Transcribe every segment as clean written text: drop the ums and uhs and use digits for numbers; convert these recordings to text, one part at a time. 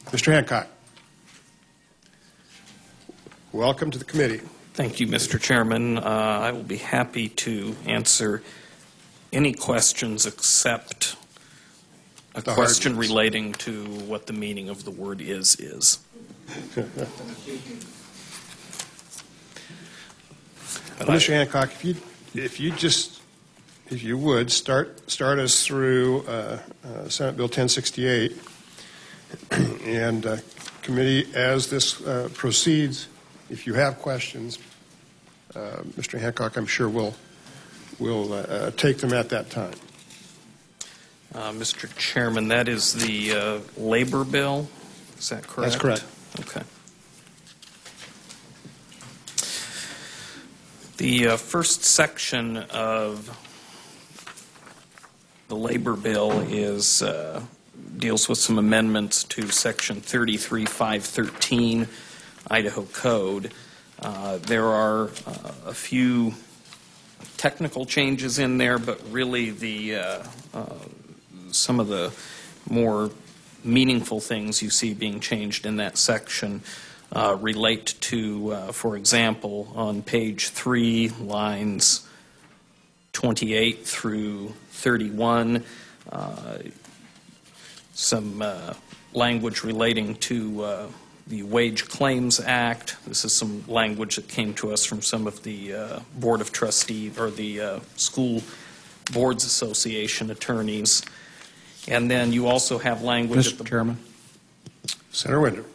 Mr. Hancock, welcome to the committee. Thank you, Mr. Chairman. I will be happy to answer any questions except a question relating to what the meaning of the word is. Mr. Hancock, if you would start us through Senate Bill 1068, and committee, as this proceeds, if you have questions, Mr. Hancock, I'm sure we'll take them at that time. Mr. Chairman, that is the labor bill. Is that correct? That's correct. Okay. The first section of the labor bill deals with some amendments to Section 33513 Idaho Code. There are a few technical changes in there, but really some of the more meaningful things you see being changed in that section relate to, for example, on page 3, lines 28 through 31, some language relating to the Wage Claims Act. This is some language that came to us from some of the Board of Trustees or the School Boards Association attorneys. And then you also have language... Mr. Chairman? Senator Winder.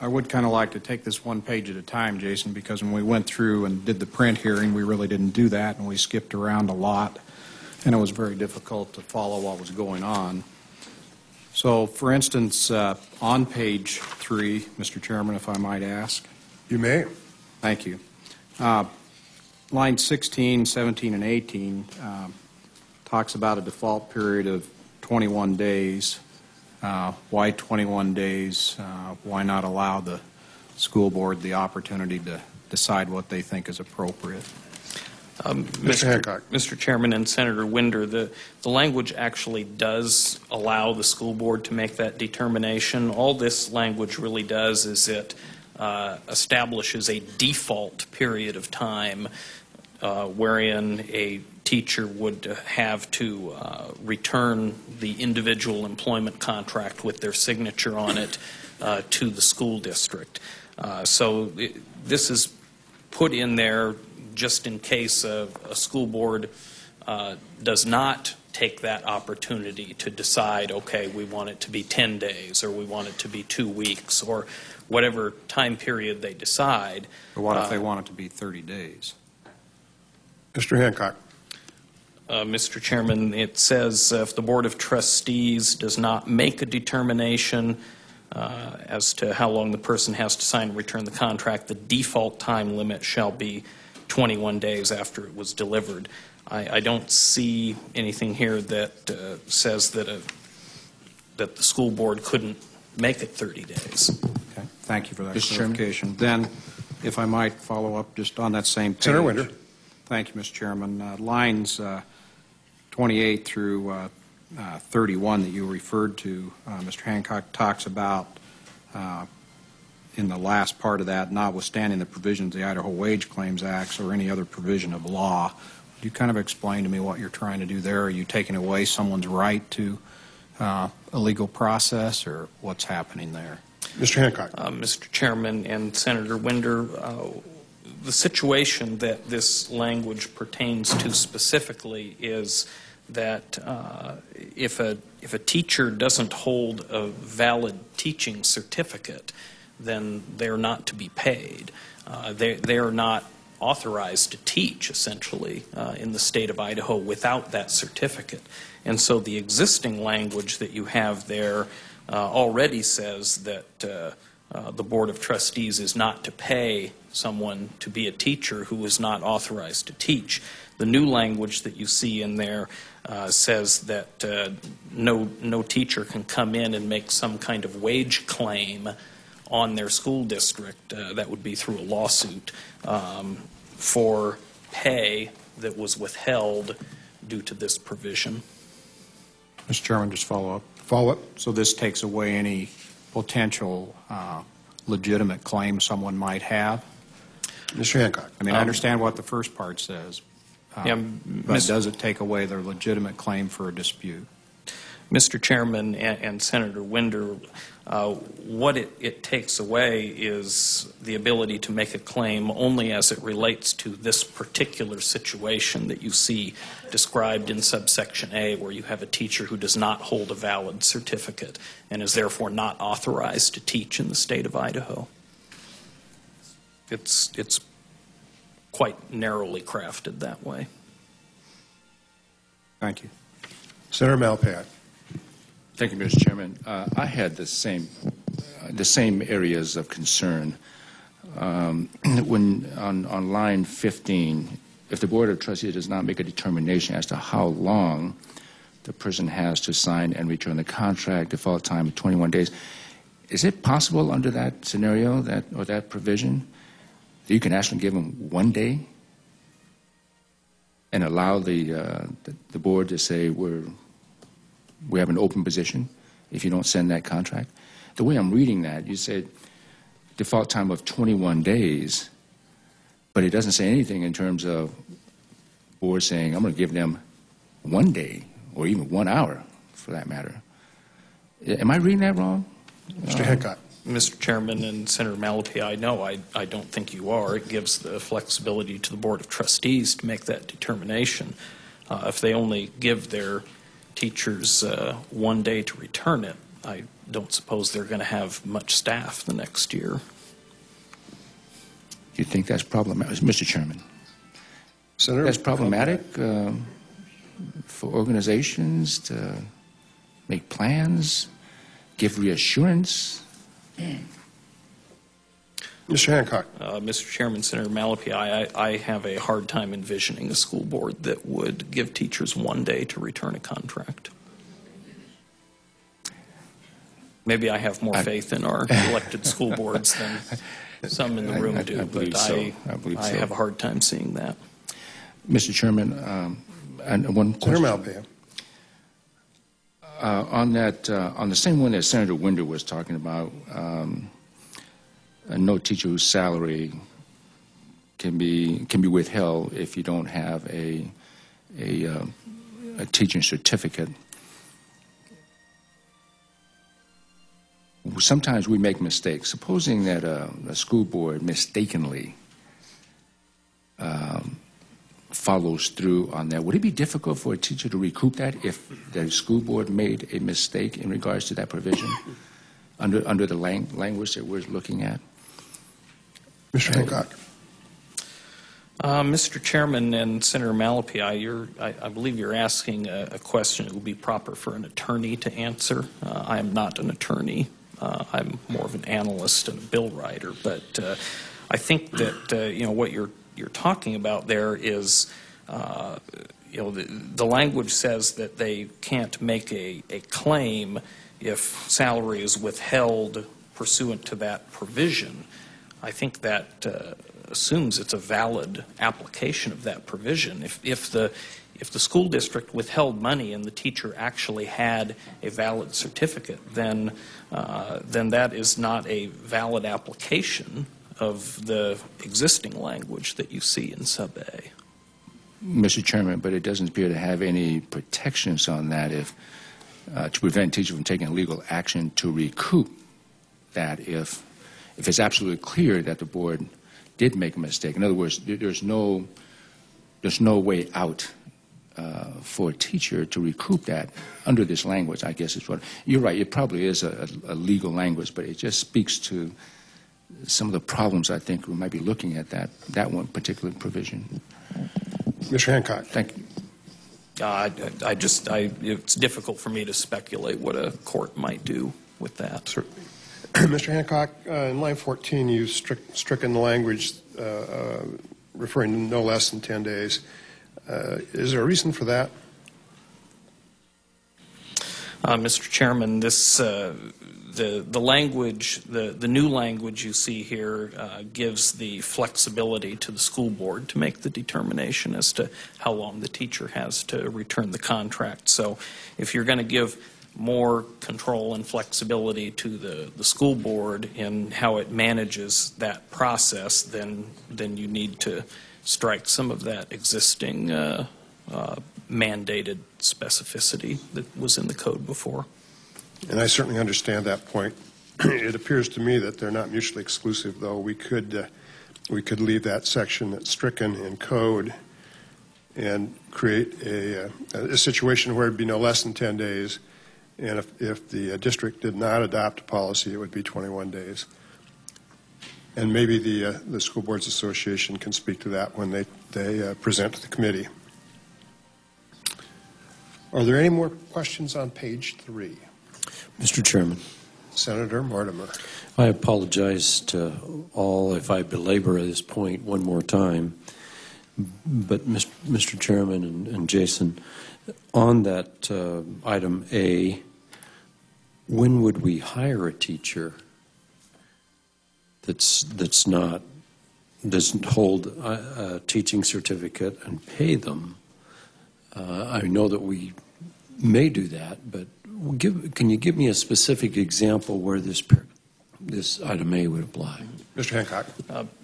I would kind of like to take this one page at a time, Jason, because when we went through and did the print hearing, we really didn't do that, and we skipped around a lot, and it was very difficult to follow what was going on. So, for instance, on page 3, Mr. Chairman, if I might ask. You may. Thank you. Line 16, 17, and 18 talks about a default period of 21 days. Why 21 days? Why not allow the school board the opportunity to decide what they think is appropriate? Mr. Hancock. Mr. Chairman and Senator Winder, the language actually does allow the school board to make that determination. All this language really does is it establishes a default period of time wherein a teacher would have to return the individual employment contract with their signature on it to the school district. This is put in there just in case a school board does not take that opportunity to decide, okay, we want it to be 10 days or we want it to be 2 weeks or whatever time period they decide. Or what if they want it to be 30 days? Mr. Hancock. Mr. Chairman, it says if the Board of Trustees does not make a determination as to how long the person has to sign and return the contract, the default time limit shall be 21 days after it was delivered. I don't see anything here that says that the school board couldn't make it 30 days. Okay. Thank you for that clarification. Then, if I might follow up just on that same page. Senator Winder. Thank you, Mr. Chairman. Lines 28 through 31 that you referred to, Mr. Hancock talks about in the last part of that, notwithstanding the provisions of the Idaho Wage Claims Act or any other provision of law. Would you kind of explain to me what you're trying to do there? Are you taking away someone's right to a legal process, or what's happening there? Mr. Hancock. Mr. Chairman and Senator Winder, the situation that this language pertains to specifically is that if a teacher doesn't hold a valid teaching certificate, then they're not to be paid. They are not authorized to teach, essentially, in the state of Idaho without that certificate. And so the existing language that you have there already says that the Board of Trustees is not to pay someone to be a teacher who is not authorized to teach. The new language that you see in there says that no teacher can come in and make some kind of wage claim on their school district. That would be through a lawsuit for pay that was withheld due to this provision. Mr. Chairman, just follow up. Follow up. So this takes away any potential legitimate claim someone might have? Mr. Hancock. I mean, I understand what the first part says, Yeah, but does it take away their legitimate claim for a dispute? Mr. Chairman and Senator Winder, what it takes away is the ability to make a claim only as it relates to this particular situation that you see described in subsection A, where you have a teacher who does not hold a valid certificate and is therefore not authorized to teach in the state of Idaho. It's quite narrowly crafted that way. Thank you. Senator Malpass. Thank you, Mr. Chairman. I had the same areas of concern. When on line 15, if the Board of Trustees does not make a determination as to how long the person has to sign and return the contract, default time of 21 days, is it possible under that scenario or that provision that you can actually give them 1 day and allow the board to say we have an open position if you don't send that contract? The way I'm reading that, you said default time of 21 days, but it doesn't say anything in terms of board saying, I'm going to give them 1 day or even 1 hour for that matter. Am I reading that wrong? Mr. Hancock. Mr. Chairman and Senator Malpass, I don't think you are. It gives the flexibility to the Board of Trustees to make that determination. If they only give their teachers 1 day to return it, I don't suppose they're going to have much staff the next year. You think that's problematic, Mr. Chairman? Senator, That's problematic for organizations to make plans, give reassurance. Mr. Hancock. Mr. Chairman, Senator Malpass, I have a hard time envisioning a school board that would give teachers 1 day to return a contract. Maybe I have more faith in our elected school boards than some in the room do, but I have a hard time seeing that. Mr. Chairman, and one question. Senator Malpass. On the same one that Senator Winder was talking about, no teacher whose salary can be withheld if you don't have a teaching certificate. Sometimes we make mistakes. Supposing that a school board mistakenly follows through on that, would it be difficult for a teacher to recoup that if the school board made a mistake in regards to that provision under the language that we're looking at? Mr. Hancock. Mr. Chairman and Senator Malpass, I believe you're asking a question that would be proper for an attorney to answer. I am not an attorney. I'm more of an analyst and a bill writer. But I think that what you're talking about there is, the language says that they can't make a claim if salary is withheld pursuant to that provision. I think that assumes it's a valid application of that provision. If the school district withheld money and the teacher actually had a valid certificate, then that is not a valid application of the existing language that you see in sub A. Mr. Chairman, but it doesn't appear to have any protections on that to prevent teachers from taking legal action to recoup that if it's absolutely clear that the board did make a mistake. In other words, there's no way out for a teacher to recoup that under this language, I guess is what. You're right, it probably is a legal language, but it just speaks to some of the problems I think we might be looking at that one particular provision. Mr. Hancock. Thank you. It's difficult for me to speculate what a court might do with that. Certainly. Mr. Hancock, in line 14, you stricken the language referring to no less than 10 days. Is there a reason for that? Mr. Chairman, the language, the new language you see here gives the flexibility to the school board to make the determination as to how long the teacher has to return the contract. So if you're going to give more control and flexibility to the school board in how it manages that process, then you need to strike some of that existing mandated specificity that was in the code before. And I certainly understand that point. It appears to me that they're not mutually exclusive, though. We could leave that section that's stricken in code and create a situation where it'd be no less than 10 days. And if the district did not adopt a policy, it would be 21 days. And maybe the School Boards Association can speak to that when they present to the committee. Are there any more questions on page 3? Mr. Chairman, Senator Mortimer. I apologize to all if I belabor this point one more time. But, Mr. Chairman and Jason, on that item A, when would we hire a teacher that's not, doesn't hold a teaching certificate and pay them? I know that we may do that, but can you give me a specific example where this item A would apply? Mr. Hancock.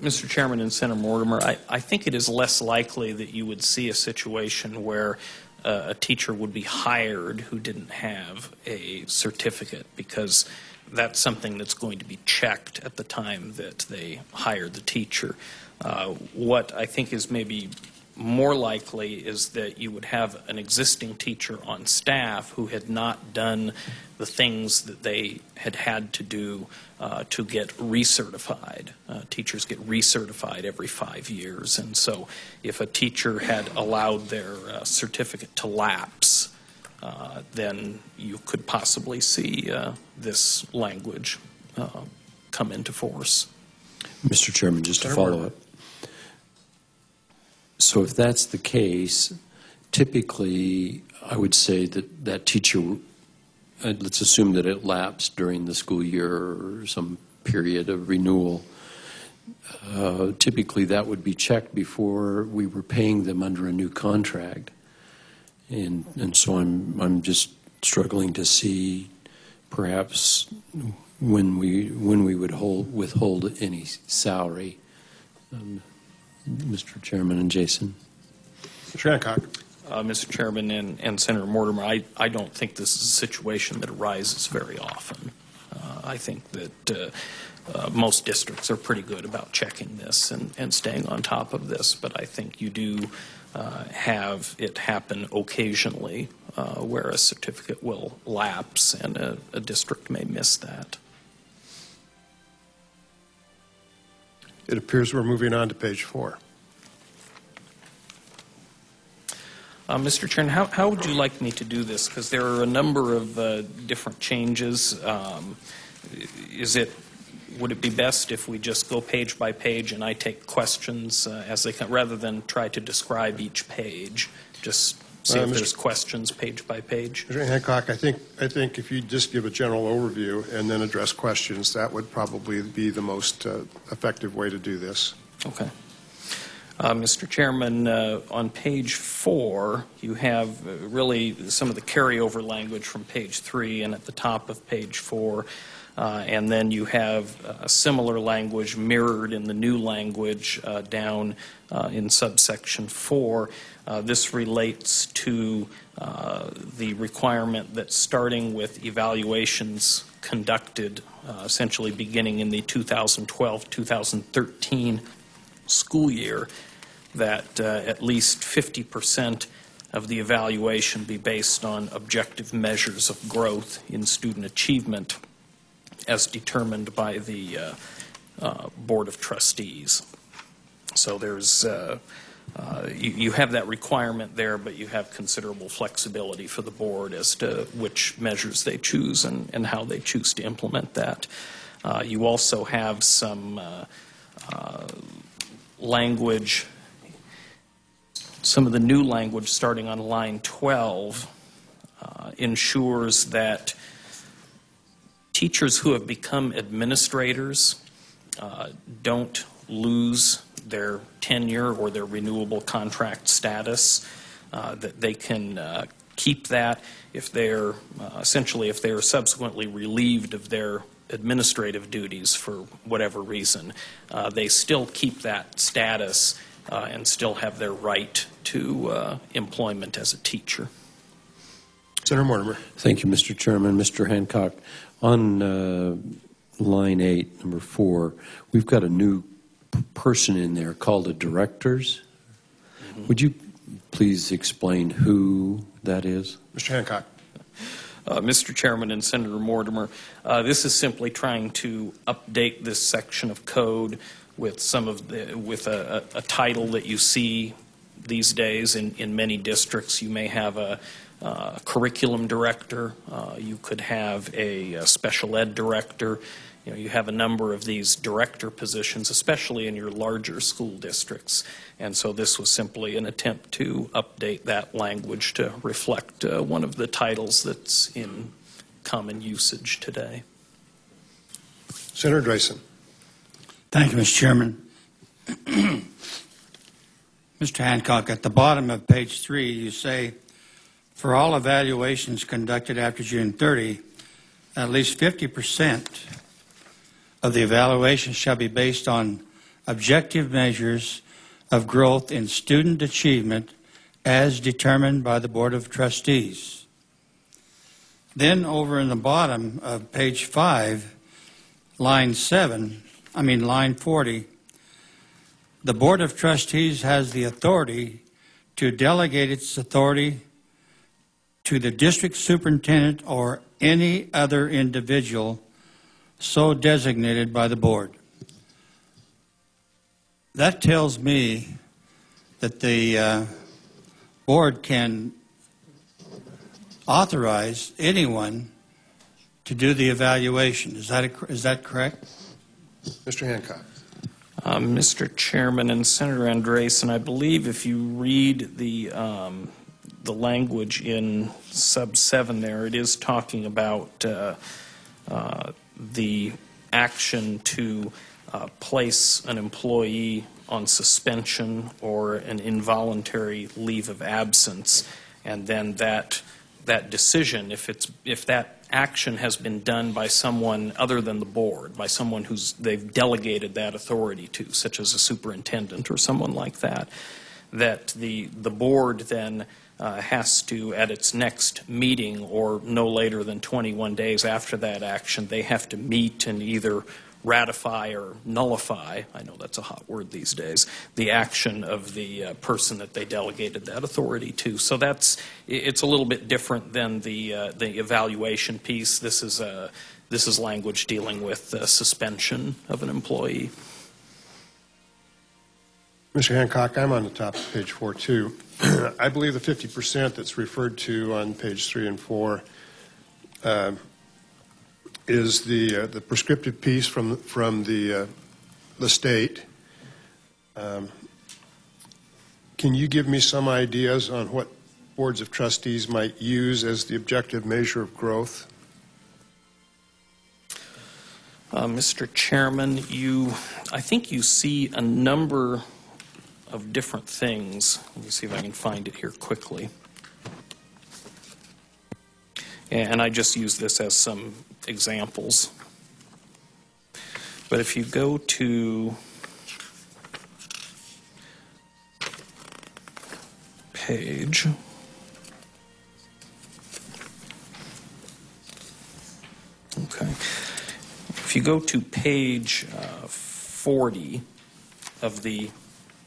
Mr. Chairman and Senator Mortimer, I think it is less likely that you would see a situation where a teacher would be hired who didn't have a certificate, because that's something that's going to be checked at the time that they hire the teacher. What I think is maybe more likely is that you would have an existing teacher on staff who had not done the things that they had to do to get recertified. Teachers get recertified every 5 years, and so if a teacher had allowed their certificate to lapse, then you could possibly see this language come into force. Mr. Chairman, just to follow up. So if that's the case, typically I would say that that teacher, let's assume that it lapsed during the school year or some period of renewal. Typically that would be checked before we were paying them under a new contract. And so I'm just struggling to see perhaps when we would withhold any salary. Mr. Chairman and Jason. Mr. Hancock. Mr. Chairman and Senator Mortimer, I don't think this is a situation that arises very often. I think that most districts are pretty good about checking this and staying on top of this, but I think you do have it happen occasionally where a certificate will lapse and a district may miss that. It appears we're moving on to page 4. Mr. Chairman, how would you like me to do this? Because there are a number of different changes. Would it be best if we just go page by page and I take questions as they come, rather than try to describe each page? Just see if there's questions page by page. Mr. Hancock, I think if you just give a general overview and then address questions, that would probably be the most effective way to do this. Okay. Mr. Chairman, on page 4, you have really some of the carryover language from page 3 and at the top of page 4. And then you have similar language mirrored in the new language down in subsection 4. This relates to the requirement that starting with evaluations conducted essentially beginning in the 2012-2013 school year, that at least 50% of the evaluation be based on objective measures of growth in student achievement as determined by the Board of Trustees. So there's you have that requirement there, but you have considerable flexibility for the board as to which measures they choose and how they choose to implement that. You also have some language, some of the new language starting on line 12 ensures that teachers who have become administrators don't lose their tenure or their renewable contract status, that they can keep that. If they're essentially, if they are subsequently relieved of their administrative duties for whatever reason, they still keep that status and still have their right to employment as a teacher. Senator Mortimer. Thank you, Mr. Chairman. Mr. Hancock, on line 8, number 4, we've got a new person in there called a directors. Mm-hmm. Would you please explain who that is? Mr. Hancock. Mr. Chairman and Senator Mortimer, this is simply trying to update this section of code with a title that you see these days in many districts. You may have a curriculum director. You could have a special ed director. You know, you have a number of these director positions, especially in your larger school districts. And so this was simply an attempt to update that language to reflect one of the titles that's in common usage today. Senator Drayson. Thank you, Mr. Chairman. Mr. Hancock, at the bottom of page 3, you say, for all evaluations conducted after June 30, at least 50% of the evaluations shall be based on objective measures of growth in student achievement as determined by the Board of Trustees. Then over in the bottom of page 5, line 40, the Board of Trustees has the authority to delegate its authority to the district superintendent or any other individual so designated by the board. That tells me that the board can authorize anyone to do the evaluation. Is that correct? Mr. Hancock. Mr. Chairman and Senator Andresen, I believe if you read the language in sub 7 there, it is talking about the action to place an employee on suspension or an involuntary leave of absence, and then that decision, if that action has been done by someone other than the board, by someone they've delegated that authority to, such as a superintendent or someone like that, that the board then has to, at its next meeting or no later than 21 days after that action, they have to meet and either ratify or nullify, I know that's a hot word these days, the action of the person that they delegated that authority to. So it's a little bit different than the evaluation piece. This is language dealing with suspension of an employee. Mr. Hancock, I'm on the top of page 4 too. I believe the 50% that's referred to on page 3 and 4 is the prescriptive piece from the state. Can you give me some ideas on what boards of trustees might use as the objective measure of growth? Mr. Chairman, I think you see a number of different things. Let me see if I can find it here quickly. And I just use this as some examples. But if you go to page if you go to page 40 of the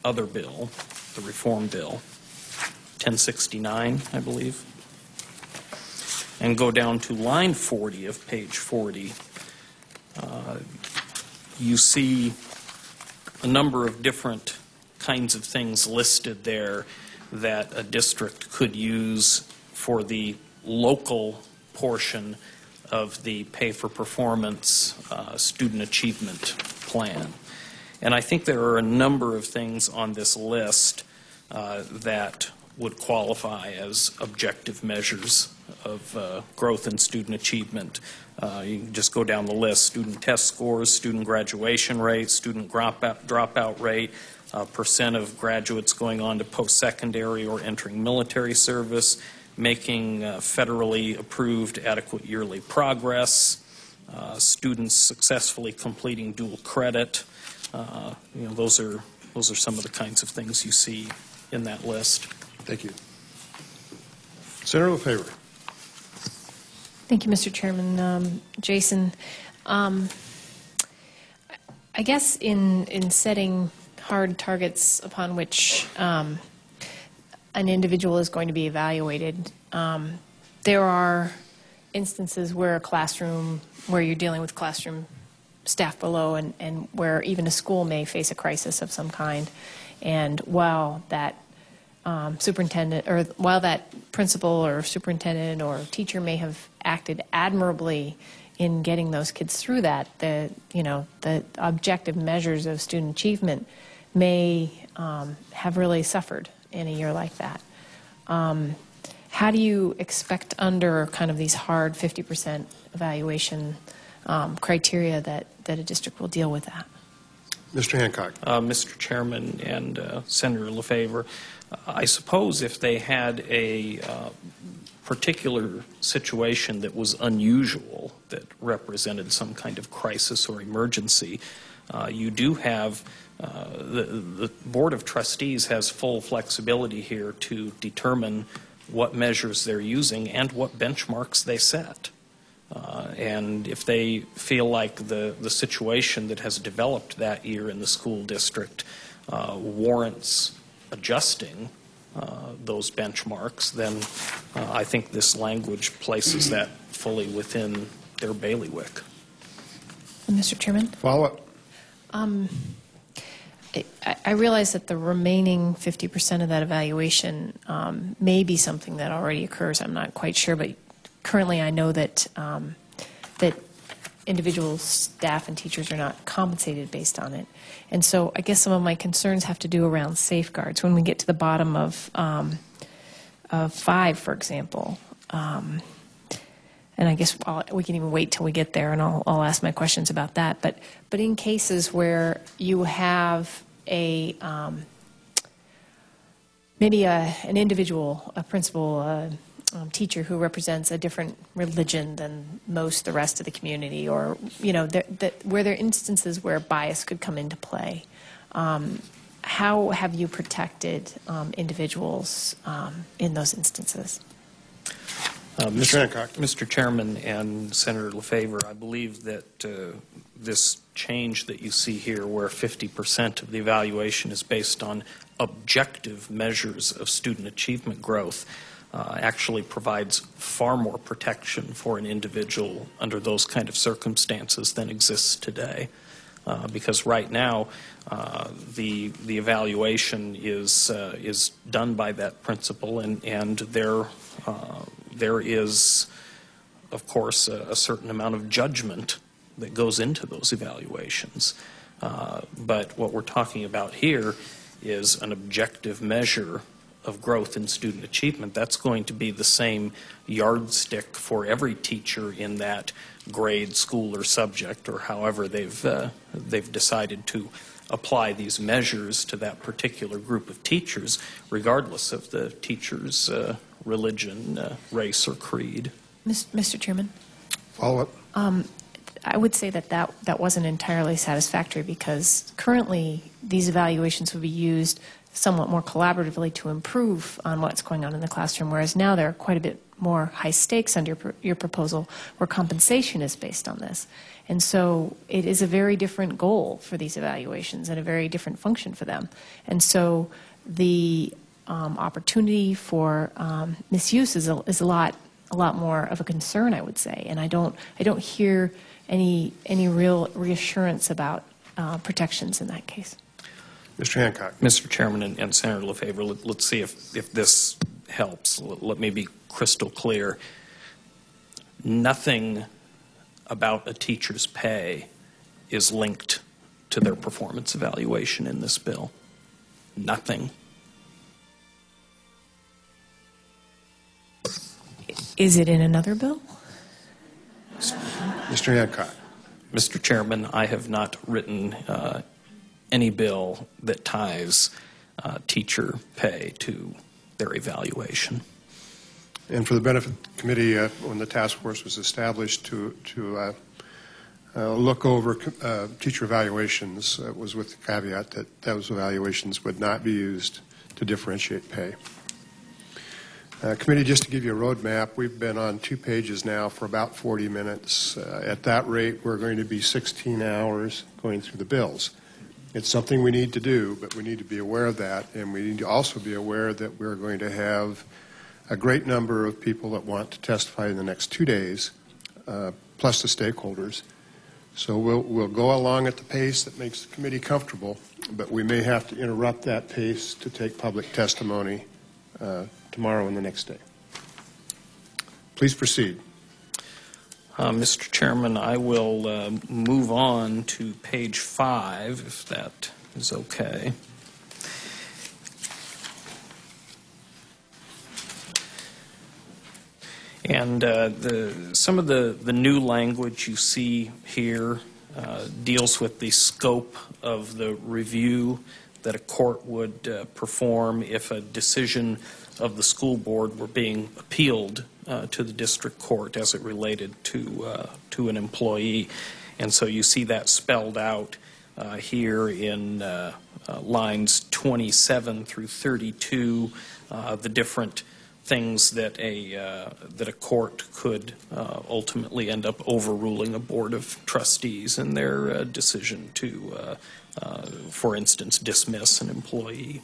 other bill, the reform bill, 1069, I believe, and go down to line 40 of page 40, you see a number of different kinds of things listed there that a district could use for the local portion of the pay for performance student achievement plan. And I think there are a number of things on this list that would qualify as objective measures of growth in student achievement. You can just go down the list: student test scores, student graduation rate, student dropout rate, percent of graduates going on to post-secondary or entering military service, making federally approved adequate yearly progress, students successfully completing dual credit. Those are some of the kinds of things you see in that list. Thank you. Senator LaFavor. Thank you, Mr. Chairman. Jason, I guess in setting hard targets upon which an individual is going to be evaluated, there are instances where where you're dealing with classroom staff below and where even a school may face a crisis of some kind. And while that superintendent, or while that principal or superintendent or teacher may have acted admirably in getting those kids through that, the objective measures of student achievement may have really suffered in a year like that. How do you expect under kind of these hard 50% evaluation criteria that a district will deal with that? Mr. Hancock. Mr. Chairman and Senator LaFavor, I suppose if they had a particular situation that was unusual, that represented some kind of crisis or emergency, you do have the Board of Trustees has full flexibility here to determine what measures they're using and what benchmarks they set. And if they feel like the situation that has developed that year in the school district warrants adjusting those benchmarks, then I think this language places that fully within their bailiwick. Mr. Chairman? Follow-up. I realize that the remaining 50% of that evaluation may be something that already occurs. I'm not quite sure, but currently I know that that individual staff and teachers are not compensated based on it. And so I guess some of my concerns have to do around safeguards. When we get to the bottom of 5, for example, and I guess we can even wait till we get there, and I'll ask my questions about that. But in cases where you have maybe an individual, a principal, teacher who represents a different religion than most the rest of the community, or where there are instances where bias could come into play, how have you protected individuals in those instances? Mr. Hancock. Mr. Chairman and Senator LaFavor, I believe that this change that you see here, where 50% of the evaluation is based on objective measures of student achievement growth, actually provides far more protection for an individual under those kind of circumstances than exists today. Because right now, the evaluation is done by that principal, and there is, of course, a certain amount of judgment that goes into those evaluations. But what we're talking about here is an objective measure of growth in student achievement. That's going to be the same yardstick for every teacher in that grade, school, or subject, or however they've decided to apply these measures to that particular group of teachers, regardless of the teacher's religion, race, or creed. Mr. Chairman? Follow-up. I would say that wasn't entirely satisfactory, because currently these evaluations would be used somewhat more collaboratively to improve on what's going on in the classroom, whereas now there are quite a bit more high stakes under your proposal where compensation is based on this. And so it is a very different goal for these evaluations and a very different function for them. And so the opportunity for misuse is a lot more of a concern, I would say. And I don't hear any real reassurance about protections in that case. Mr. Hancock. Mr. Chairman and Senator LaFavor, let's see if this helps. Let me be crystal clear. Nothing about a teacher's pay is linked to their performance evaluation in this bill. Nothing. Is it in another bill? Mr. Hancock. Mr. Chairman, I have not written any bill that ties teacher pay to their evaluation. And for the benefit of the committee, when the task force was established to look over teacher evaluations, it was with the caveat that those evaluations would not be used to differentiate pay. Committee, just to give you a roadmap, we've been on 2 pages now for about 40 minutes. At that rate, we're going to be 16 hours going through the bills. It's something we need to do, but we need to be aware of that, and we need to also be aware that we're going to have a great number of people that want to testify in the next 2 days, plus the stakeholders. So we'll go along at the pace that makes the committee comfortable, but we may have to interrupt that pace to take public testimony tomorrow and the next day. Please proceed. Mr. Chairman, I will move on to page 5, if that is okay. And some of the new language you see here deals with the scope of the review that a court would perform if a decision of the school board were being appealed to the district court as it related to an employee. And so you see that spelled out here in lines 27 through 32, the different things that a court could ultimately end up overruling a board of trustees in their decision to, for instance, dismiss an employee.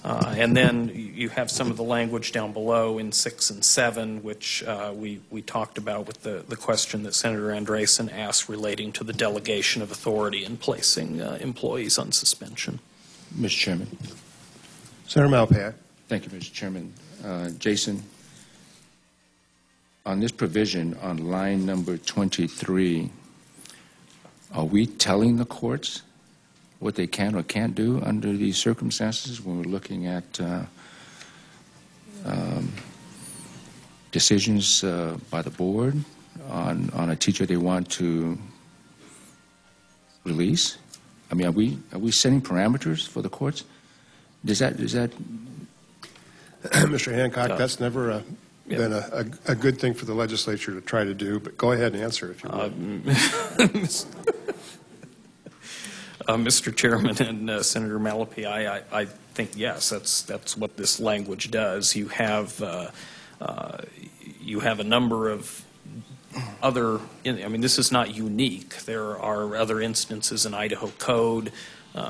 And then you have some of the language down below in 6 and 7, which we talked about with the question that Senator Andresen asked relating to the delegation of authority in placing employees on suspension. Mr. Chairman. Senator Malpass. Thank you, Mr. Chairman. Jason, on this provision on line number 23, are we telling the courts what they can or can't do under these circumstances when we're looking at decisions by the board on a teacher they want to release? I mean, are we setting parameters for the courts? Does that Mr. Hancock, that's never been a good thing for the legislature to try to do, but go ahead and answer if you want. Mr. Chairman and Senator Malapi, I think, yes, that's what this language does. You have a number of other, I mean, this is not unique. There are other instances in Idaho Code,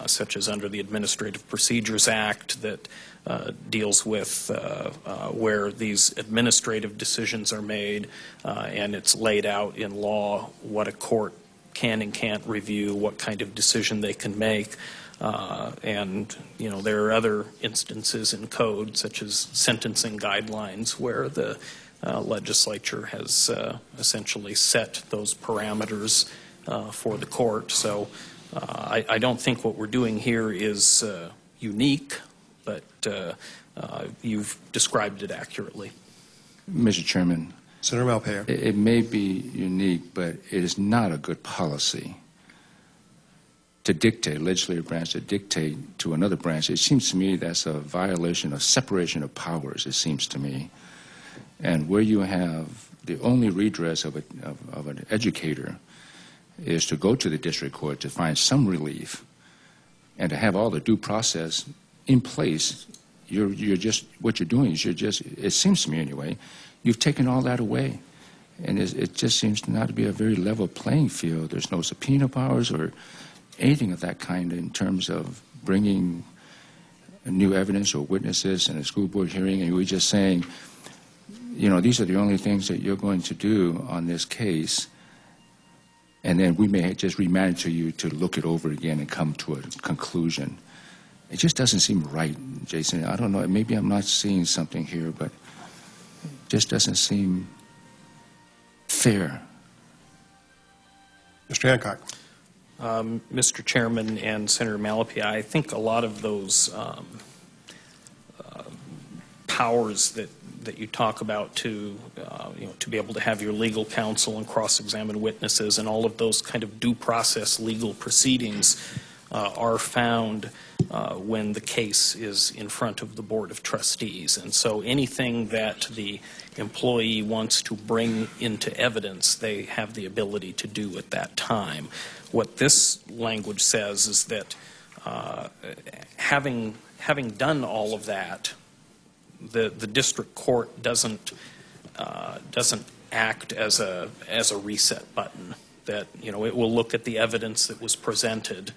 such as under the Administrative Procedures Act, that deals with where these administrative decisions are made, and it's laid out in law what a court can and can't review, what kind of decision they can make. And, you know, there are other instances in code, such as sentencing guidelines, where the legislature has essentially set those parameters for the court. So I don't think what we're doing here is unique, but you've described it accurately. Mr. Chairman, Senator Malpass. it may be unique, but it is not a good policy to dictate, legislative branch to dictate to another branch. It seems to me that's a violation of separation of powers, it seems to me. And where you have the only redress of an educator is to go to the district court to find some relief and to have all the due process in place. You're just, what you're doing is it seems to me anyway, you've taken all that away. And it just seems not to be a very level playing field. There's no subpoena powers or anything of that kind in terms of bringing new evidence or witnesses in a school board hearing, and we're just saying, you know, these are the only things that you're going to do on this case, and then we may just remand it to you to look it over again and come to a conclusion. It just doesn't seem right, Jason. I don't know, maybe I'm not seeing something here, but it just doesn't seem fair. Mr. Hancock. Mr. Chairman and Senator Malapi, I think a lot of those powers that you talk about to to be able to have your legal counsel and cross-examine witnesses and all of those kind of due process legal proceedings are found when the case is in front of the Board of Trustees. And so anything that the employee wants to bring into evidence, they have the ability to do at that time. What this language says is that having done all of that, the district court doesn't act as a reset button. That, you know, it will look at the evidence that was presented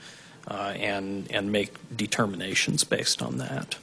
and make determinations based on that.